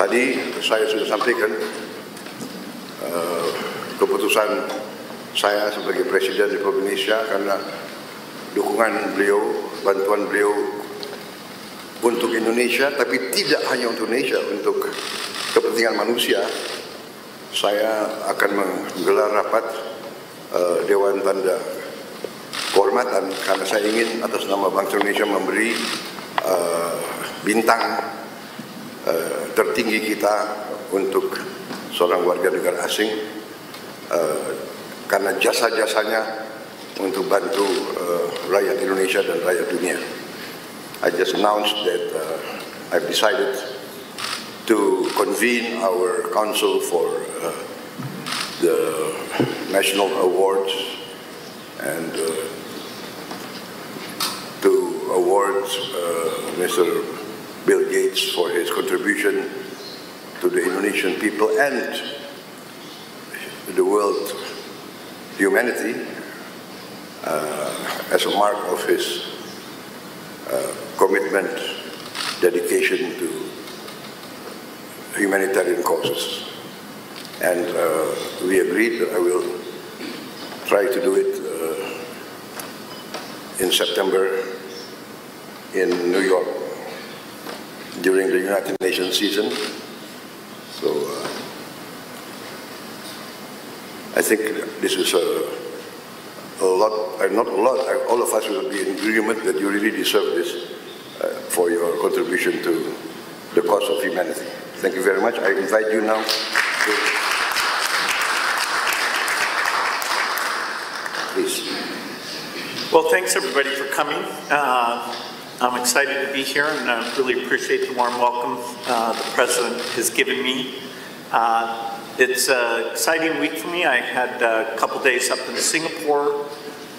Tadi saya sudah sampaikan keputusan saya sebagai Presiden Republik Indonesia karena dukungan beliau, bantuan beliau untuk Indonesia, tapi tidak hanya untuk Indonesia, untuk kepentingan manusia. Saya akan menggelar rapat Dewan Tanda Kehormatan karena saya ingin atas nama bangsa Indonesia memberi bintang tertinggi kita untuk seorang warga negara asing karena jasa-jasanya untuk bantu rakyat Indonesia dan rakyat dunia. I just announced that I've decided to convene our council for the national awards and to award Mr. Bill Gates for his contribution to the Indonesian people and the world humanity as a mark of his commitment, dedication to humanitarian causes. And we agreed that I will try to do it in September in New York during the United Nations season. So I think this is a lot, not a lot, all of us will be in agreement that you really deserve this for your contribution to the cause of humanity. Thank you very much. I invite you now to... Please. Well, thanks everybody for coming. I'm excited to be here and I really appreciate the warm welcome the President has given me. It's an exciting week for me. I had a couple days up in Singapore.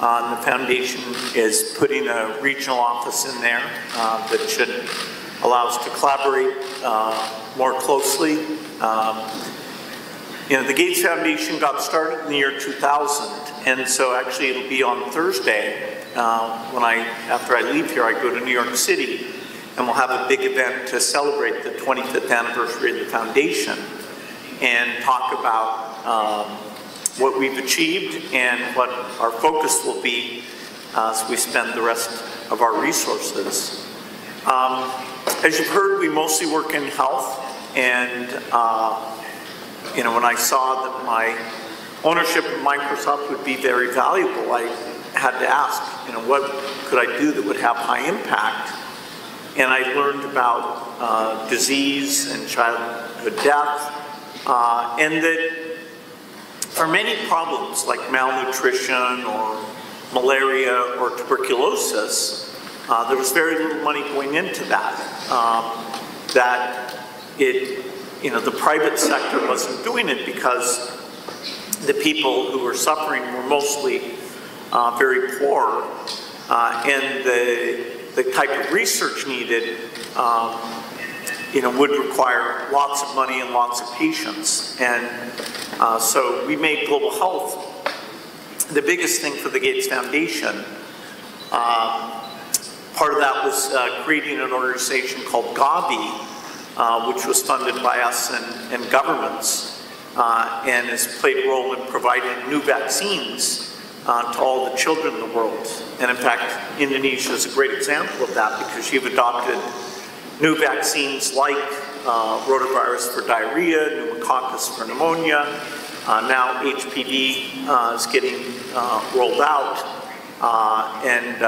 The foundation is putting a regional office in there that should allow us to collaborate more closely. You know, the Gates Foundation got started in the year 2000, and so actually it'll be on Thursday after I leave here, I go to New York City, and we'll have a big event to celebrate the 25th anniversary of the foundation and talk about what we've achieved and what our focus will be as we spend the rest of our resources. As you've heard, we mostly work in health, and you know, when I saw that my ownership of Microsoft would be very valuable, I had to ask, you know, what could I do that would have high impact? And I learned about disease and childhood death, and that for many problems like malnutrition or malaria or tuberculosis, there was very little money going into that. You know, the private sector wasn't doing it because the people who were suffering were mostly very poor, and the type of research needed, you know, would require lots of money and lots of patience. And so we made global health the biggest thing for the Gates Foundation. Part of that was creating an organization called Gavi, which was funded by us and governments, and has played a role in providing new vaccines to all the children in the world. And in fact, Indonesia is a great example of that because you've adopted new vaccines like rotavirus for diarrhea, pneumococcus for pneumonia. Now HPV is getting rolled out. And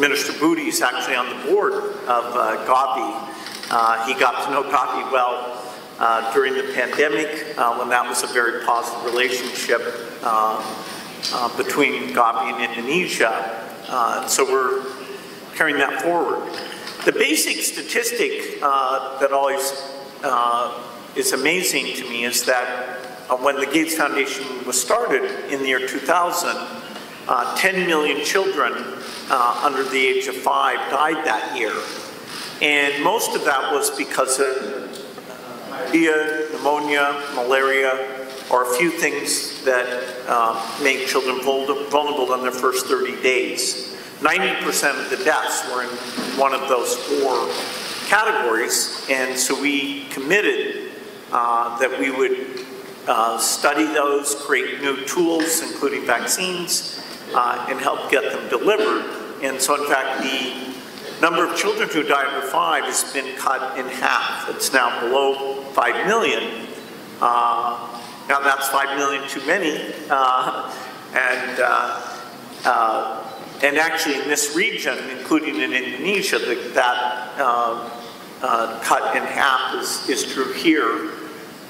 Minister Budi is actually on the board of Gavi. He got to know Gavi well during the pandemic when that was a very positive relationship between Gavi and Indonesia. So we're carrying that forward. The basic statistic that always is amazing to me is that when the Gates Foundation was started in the year 2000, 10 million children under the age of 5 died that year. And most of that was because of diarrhea, pneumonia, malaria, or a few things that make children vulnerable in their first 30 days. 90% of the deaths were in one of those 4 categories, and so we committed that we would study those, create new tools, including vaccines, and help get them delivered. And so, in fact, the number of children who die under 5 has been cut in half. It's now below 5 million. Now that's 5 million too many. And actually in this region, including in Indonesia, that cut in half is true here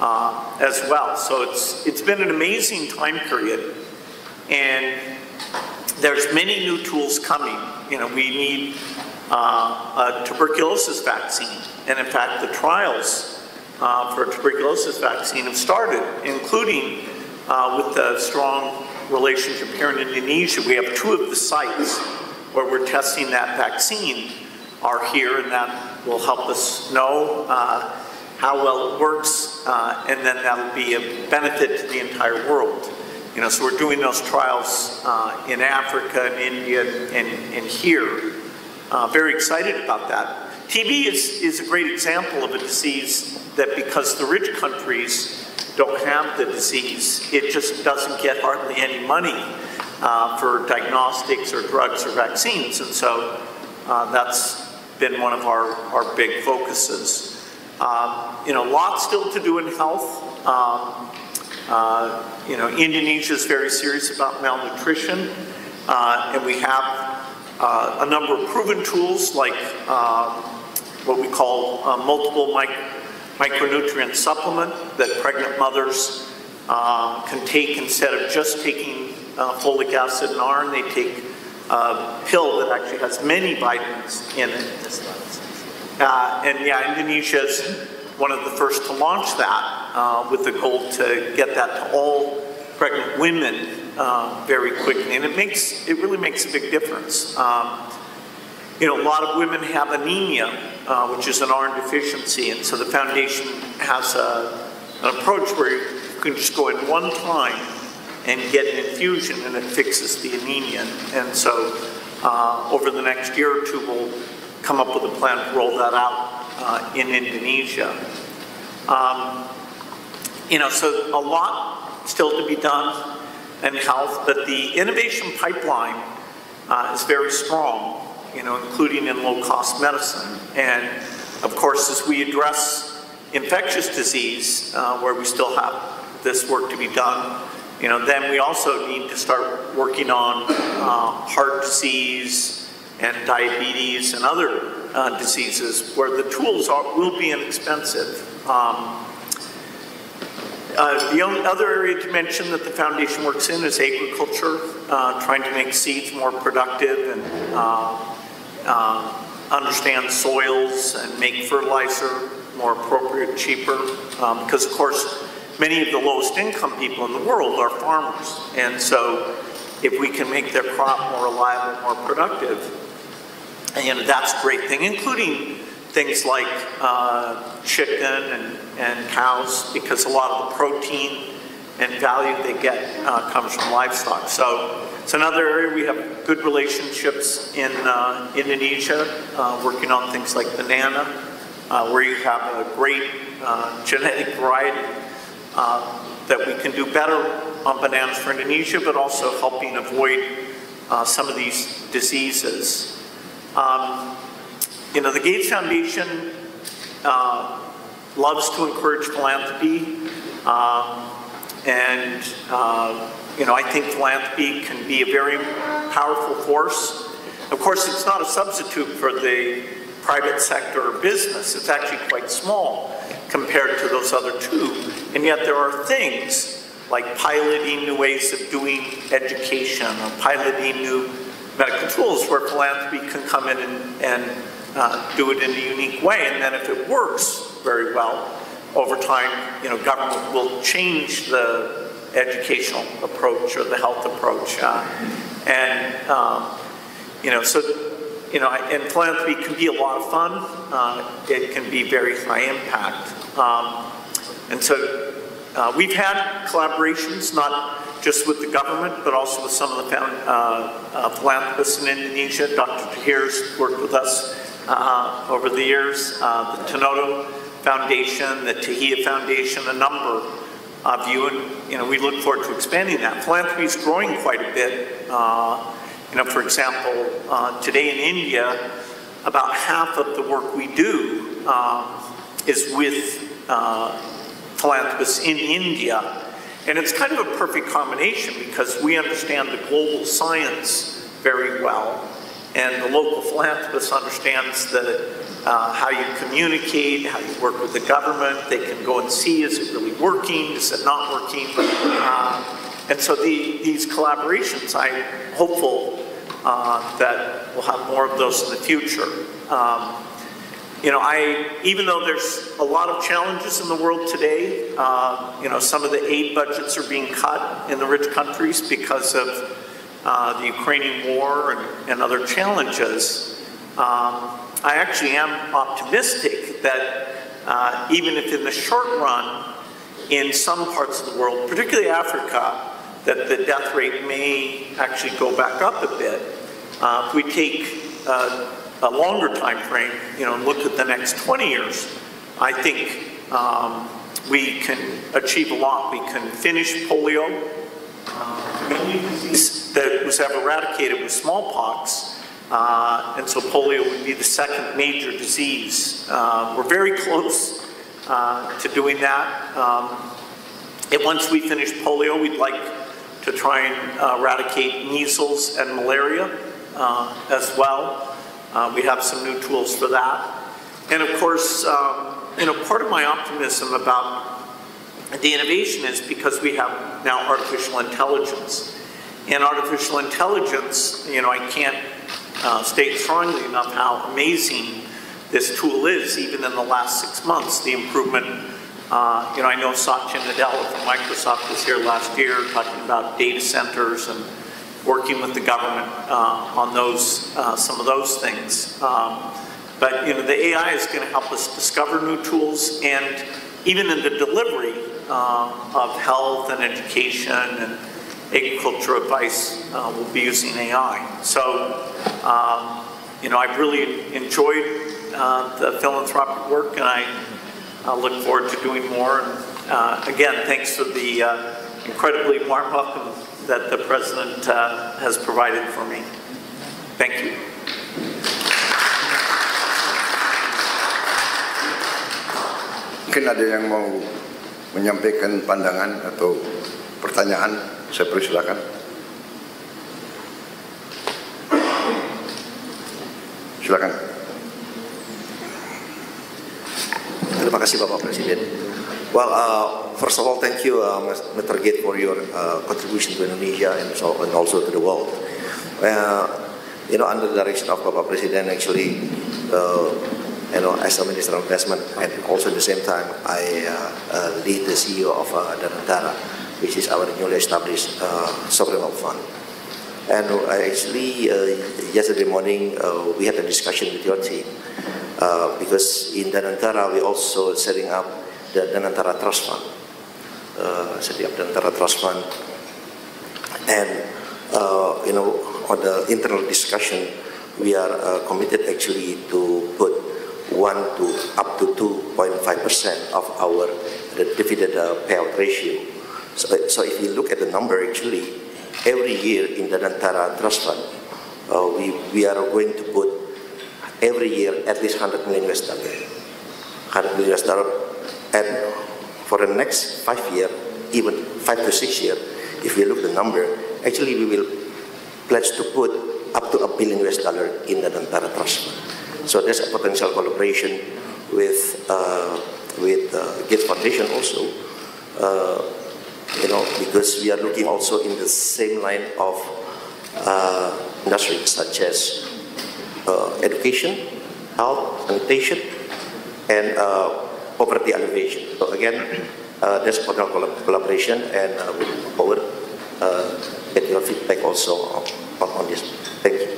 as well. So it's been an amazing time period, and there's many new tools coming. You know, we need a tuberculosis vaccine, and in fact the trials for a tuberculosis vaccine have started, including with the strong relationship here in Indonesia. We have 2 of the sites where we're testing that vaccine are here, and that will help us know how well it works, and then that'll be a benefit to the entire world. You know, so we're doing those trials in Africa and India and here. Very excited about that. TB is a great example of a disease that, because the rich countries don't have the disease, it just doesn't get hardly any money for diagnostics or drugs or vaccines. And so that's been one of our big focuses. You know, lots still to do in health. You know, Indonesia is very serious about malnutrition, and we have a number of proven tools like what we call multiple micronutrient supplement that pregnant mothers can take instead of just taking folic acid and iron. They take a pill that actually has many vitamins in it. And yeah, Indonesia is one of the first to launch that with the goal to get that to all pregnant women very quickly. And it really makes a big difference. You know, a lot of women have anemia, which is an iron deficiency, and so the foundation has an approach where you can just go in one time and get an infusion, and it fixes the anemia. And so over the next year or 2, we'll come up with a plan to roll that out in Indonesia. You know, so a lot still to be done in health, but the innovation pipeline is very strong, you know, including in low-cost medicine. And of course, as we address infectious disease, where we still have this work to be done, you know, then we also need to start working on heart disease and diabetes and other diseases where the tools will be inexpensive. The only other area to mention that the foundation works in is agriculture, trying to make seeds more productive and understand soils and make fertilizer more appropriate, cheaper, because of course many of the lowest income people in the world are farmers, and so if we can make their crop more reliable, more productive, and you know, that's a great thing, including things like chicken and cows, because a lot of the protein and value they get comes from livestock. So it's another area we have good relationships in Indonesia, working on things like banana, where you have a great genetic variety that we can do better on bananas for Indonesia, but also helping avoid some of these diseases. You know, the Gates Foundation loves to encourage philanthropy, and you know, I think philanthropy can be a very powerful force. Of course, it's not a substitute for the private sector or business. It's actually quite small compared to those other 2. And yet there are things like piloting new ways of doing education or piloting new medical tools where philanthropy can come in and do it in a unique way. And then if it works very well, over time, you know, government will change the educational approach or the health approach. You know, so, you know, and philanthropy can be a lot of fun. It can be very high impact. And so we've had collaborations, not just with the government, but also with some of the philanthropists in Indonesia. Dr. Tahir's worked with us over the years. The Tanoto Foundation, the Tahia Foundation, a number of you, and we look forward to expanding that. Philanthropy is growing quite a bit. For example, today in India, about half of the work we do is with philanthropists in India. And it's kind of a perfect combination because we understand the global science very well, and the local philanthropist understands how you communicate, how you work with the government. They can go and see, is it really working, is it not working? And so these collaborations, I'm hopeful that we'll have more of those in the future. Even though there's a lot of challenges in the world today, some of the aid budgets are being cut in the rich countries because of the Ukrainian war and other challenges. I actually am optimistic that even if in the short run, in some parts of the world, particularly Africa, that the death rate may actually go back up a bit. If we take a longer time frame, and look at the next 20 years, I think we can achieve a lot. We can finish polio. The only disease that was ever eradicated was smallpox, and so polio would be the second major disease. We're very close to doing that. And once we finish polio, we'd like to try and eradicate measles and malaria as well. We have some new tools for that. And of course, part of my optimism about the innovation is because we have now artificial intelligence. And artificial intelligence, I can't state strongly enough how amazing this tool is, even in the last 6 months, the improvement. I know Satya Nadella from Microsoft was here last year talking about data centers and working with the government on those, some of those things. But the AI is going to help us discover new tools, and even in the delivery of health and education and agriculture advice, we'll be using AI. So, I've really enjoyed the philanthropic work, and I look forward to doing more. And again, thanks for the incredibly warm welcome that the President has provided for me. Thank you. Mungkin ada yang mau menyampaikan pandangan atau pertanyaan, saya persilakan. Silakan. Terima kasih Bapak Presiden. Well, first of all, thank you, Mr. Gate, for your contribution to Indonesia and also to the world. Under the direction of Bapak Presiden, actually, as a Minister of Investment, and also at the same time, I lead the CEO of Danantara, which is our newly established sovereign wealth fund. And actually, yesterday morning, we had a discussion with your team, because in Danantara, we also setting up the Danantara Trust Fund. Setting up Danantara Trust Fund. And, on the internal discussion, we are committed actually to put 1 to up to 2.5% of our dividend payout ratio. So if you look at the number, actually, every year in the Danantara Trust Fund, we are going to put every year at least $100 million. $100 million. And for the next 5 years, even 5 to 6 years, if we look at the number, actually we will pledge to put up to $1 billion in the Danantara Trust Fund. So there's a potential collaboration with Gates Foundation also, because we are looking also in the same line of industries such as education, health, sanitation, and poverty alleviation. So again, there's a potential collaboration, and we look forward get your feedback also on this. Thank you.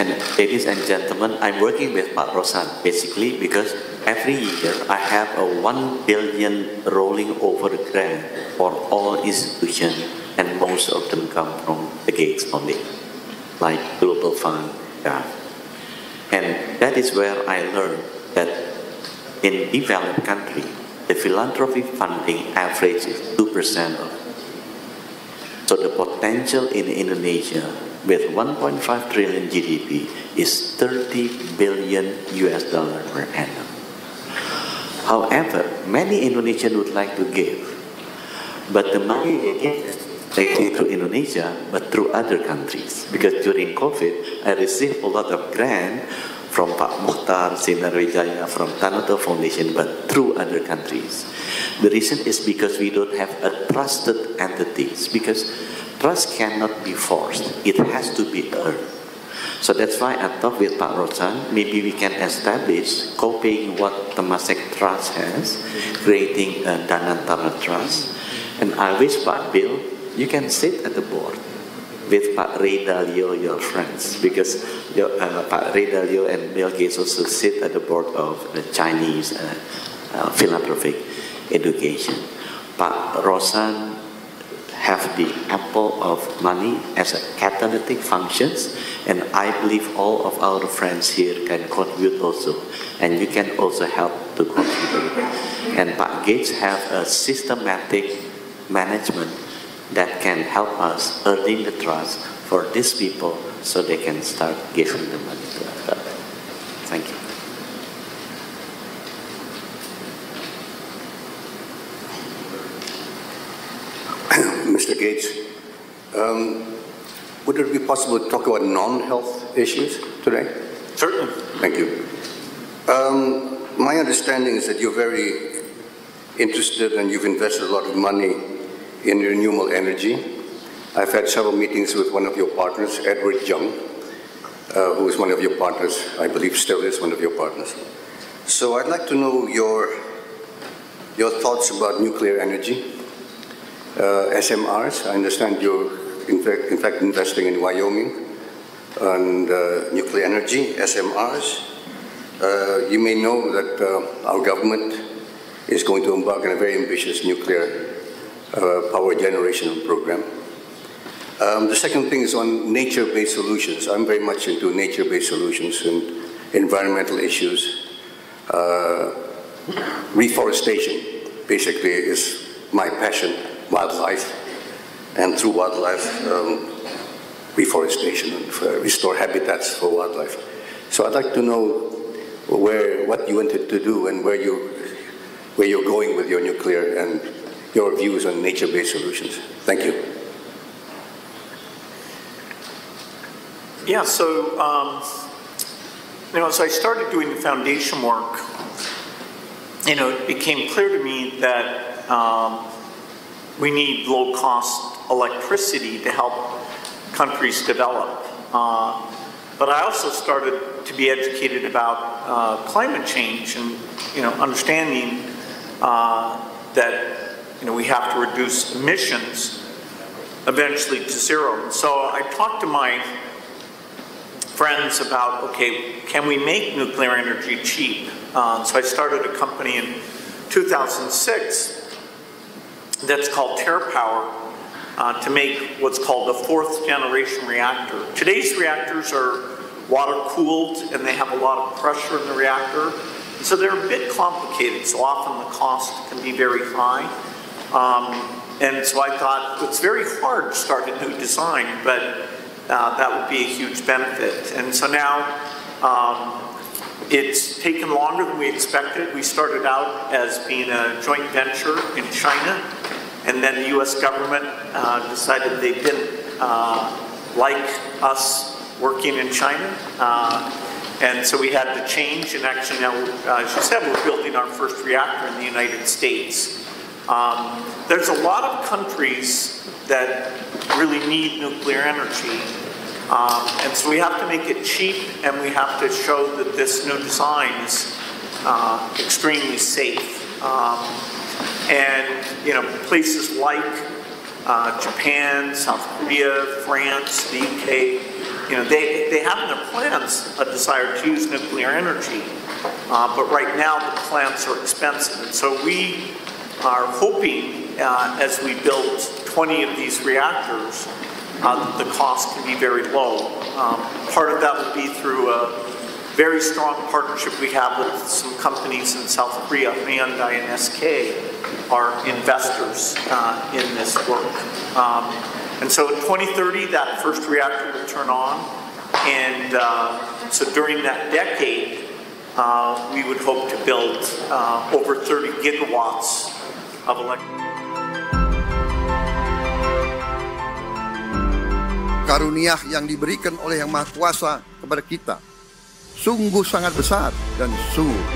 And ladies and gentlemen, I'm working with Pak Rosan basically because every year I have a 1 billion rolling over grant for all institutions, and most of them come from the Gates only, like Global Fund. Yeah. And that is where I learned that in developed country, the philanthropy funding average is 2% of. So the potential in Indonesia with 1.5 trillion GDP is 30 billion US dollar per annum. However, many Indonesians would like to give, but the money they give is through Indonesia, but through other countries. Because during COVID, I received a lot of grant from Pak Mukhtar, Sinar Wijaya, from Tanoto Foundation, but through other countries. The reason is because we don't have a trusted entities, because trust cannot be forced, it has to be earned. So that's why I talked with Pak Rosan, maybe we can establish, copying what Temasek Trust has, creating a Danantara Trust. And I wish Pak Bill, you can sit at the board with Pak Ray Dalio, your friends, because Pak Ray Dalio and Bill Gates also sit at the board of the Chinese philanthropic education. Pak Rosan have the apple of money as a catalytic functions, and I believe all of our friends here can contribute also, and you can also help to contribute. And Pak Gates have a systematic management that can help us earning the trust for these people so they can start giving the money to us. Thank you. Mr. Gates, would it be possible to talk about non-health issues today? Certainly. Thank you. My understanding is that you're very interested and you've invested a lot of money in renewable energy. I've had several meetings with one of your partners, Edward Young, who is one of your partners, I believe still is one of your partners. So I'd like to know your thoughts about nuclear energy. SMRs, I understand you're in fact investing in Wyoming on nuclear energy, SMRs. You may know that our government is going to embark on a very ambitious nuclear power generation program. The second thing is on nature-based solutions. I'm very much into nature-based solutions and environmental issues. Reforestation basically is my passion. Wildlife, and through wildlife, reforestation, and restore habitats for wildlife. So I'd like to know what you wanted to do and where you're going with your nuclear and your views on nature-based solutions. Thank you. Yeah, so, as I started doing the foundation work, it became clear to me that we need low-cost electricity to help countries develop. But I also started to be educated about climate change and, understanding that, we have to reduce emissions eventually to zero. And so I talked to my friends about, okay, can we make nuclear energy cheap? So I started a company in 2006 that's called TerraPower to make what's called a 4th generation reactor. Today's reactors are water cooled and they have a lot of pressure in the reactor. And so they're a bit complicated, so often the cost can be very high. And so I thought it's very hard to start a new design, but that would be a huge benefit. And so now it's taken longer than we expected. We started out as being a joint venture in China, and then the US government decided they didn't like us working in China. And so we had to change, and actually now, as you said, we're building our first reactor in the United States. There's a lot of countries that really need nuclear energy. And so we have to make it cheap, and we have to show that this new design is extremely safe. And places like Japan, South Korea, France, the UK, they have in their plans a desire to use nuclear energy. But right now the plants are expensive. And so we are hoping as we build 20 of these reactors, the cost can be very low. Part of that will be through a very strong partnership we have with some companies in South Korea. Hyundai and SK are investors in this work. And so in 2030, that first reactor will turn on. And so during that decade, we would hope to build over 30 gigawatts of electricity. Karunia yang diberikan oleh Yang Maha Kuasa kepada kita sungguh sangat besar dan sungguh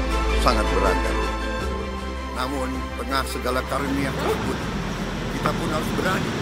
sangat beragam. Namun tengah segala karunia tersebut, kita pun harus berani.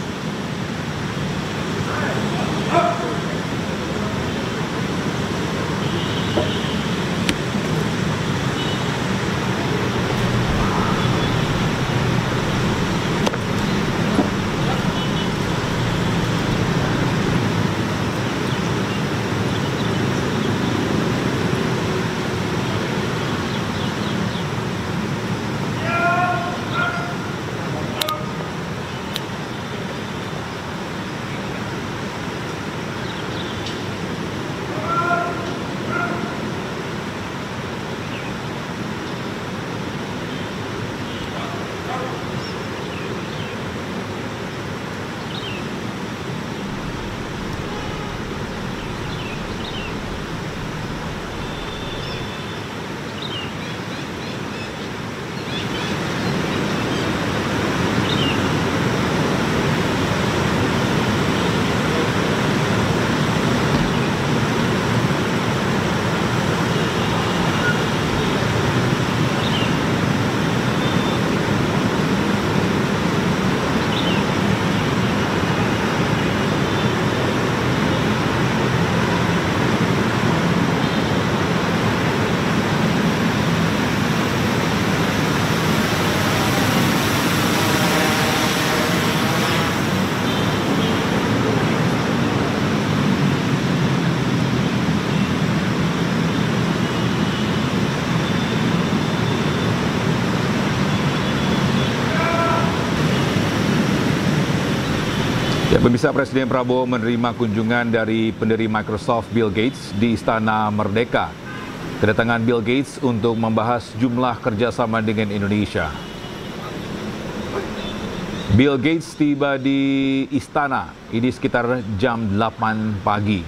Ya, pemirsa, Presiden Prabowo menerima kunjungan dari pendiri Microsoft Bill Gates di Istana Merdeka. Kedatangan Bill Gates untuk membahas jumlah kerjasama dengan Indonesia. Bill Gates tiba di Istana ini sekitar jam 8 pagi.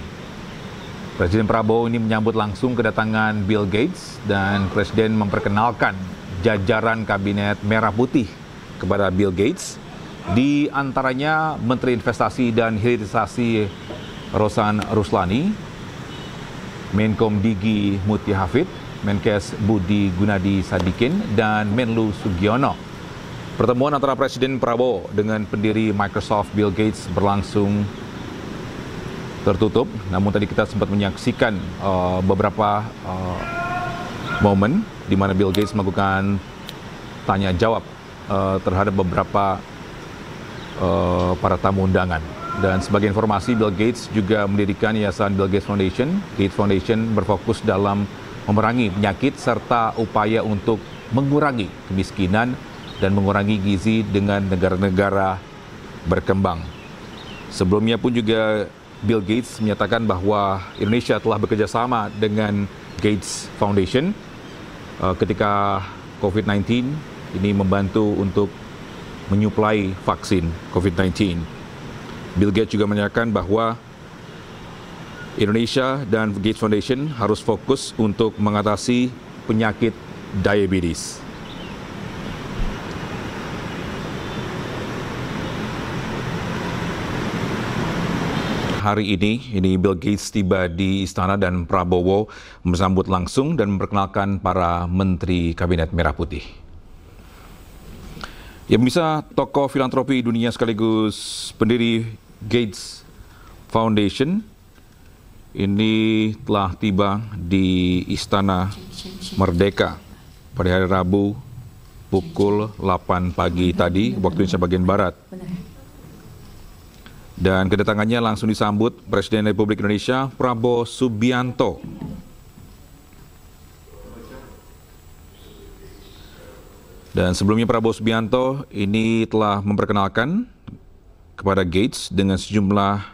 Presiden Prabowo ini menyambut langsung kedatangan Bill Gates dan Presiden memperkenalkan jajaran Kabinet Merah Putih kepada Bill Gates. Di antaranya Menteri Investasi dan Hilirisasi Rosan Ruslani, Menkom Digi Muti Hafid, Menkes Budi Gunadi Sadikin, dan Menlu Sugiono. Pertemuan antara Presiden Prabowo dengan pendiri Microsoft Bill Gates berlangsung tertutup, namun tadi kita sempat menyaksikan beberapa momen di mana Bill Gates melakukan tanya jawab terhadap beberapa para tamu undangan. Dan sebagai informasi, Bill Gates juga mendirikan yayasan Bill Gates Foundation. Gates Foundation berfokus dalam memerangi penyakit serta upaya untuk mengurangi kemiskinan dan mengurangi gizi dengan negara-negara berkembang. Sebelumnya pun juga Bill Gates menyatakan bahwa Indonesia telah bekerja sama dengan Gates Foundation ketika COVID-19 ini membantu untuk menyuplai vaksin COVID-19. Bill Gates juga menyatakan bahwa Indonesia dan Gates Foundation harus fokus untuk mengatasi penyakit diabetes. Hari ini Bill Gates tiba di Istana dan Prabowo menyambut langsung dan memperkenalkan para Menteri Kabinet Merah Putih. Ya, bisa tokoh filantropi dunia sekaligus pendiri Gates Foundation ini telah tiba di Istana Merdeka pada hari Rabu pukul 8 pagi tadi waktu Indonesia bagian Barat. Dan kedatangannya langsung disambut Presiden Republik Indonesia Prabowo Subianto. Dan sebelumnya Prabowo Subianto ini telah memperkenalkan kepada Gates dengan sejumlah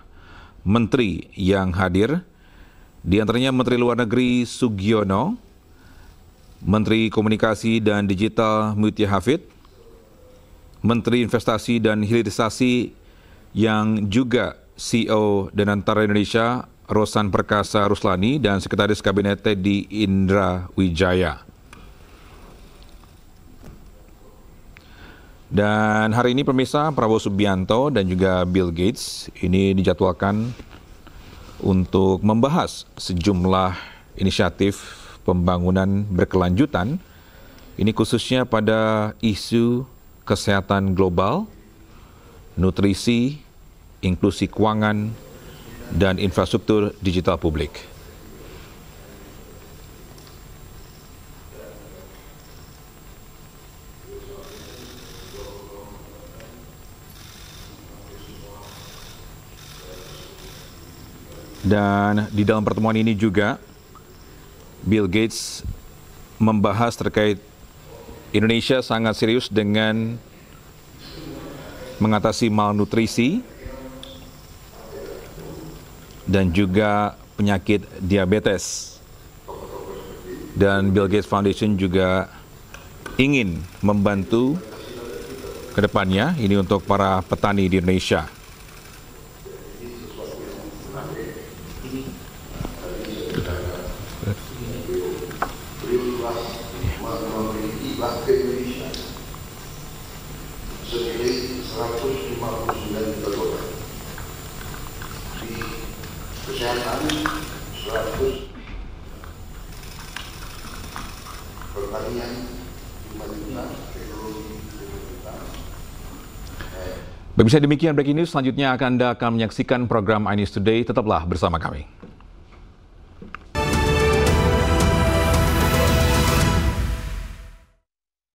menteri yang hadir Di antaranya Menteri Luar Negeri Subianto, Menteri Komunikasi dan Digital Mutia Hafid, Menteri Investasi dan Hilirisasi yang juga CEO Danantara Indonesia Rosan Perkasa Ruslani dan Sekretaris Kabinet Teddy Indra Wijaya. Dan hari ini pemirsa, Prabowo Subianto dan juga Bill Gates ini dijadwalkan untuk membahas sejumlah inisiatif pembangunan berkelanjutan, ini khususnya pada isu kesehatan global, nutrisi, inklusi keuangan, dan infrastruktur digital publik. Dan di dalam pertemuan ini juga Bill Gates membahas terkait Indonesia sangat serius dengan mengatasi malnutrisi dan juga penyakit diabetes. Dan Bill Gates Foundation juga ingin membantu ke depannya ini untuk para petani di Indonesia. Ke Indonesia senilai 159 juta dolar. Di kesehatan 100, pertanian 5 juta, teknologi 5 juta. Pemirsa, demikian breaking news. Selanjutnya Anda akan menyaksikan program iNews Today. Tetaplah bersama kami.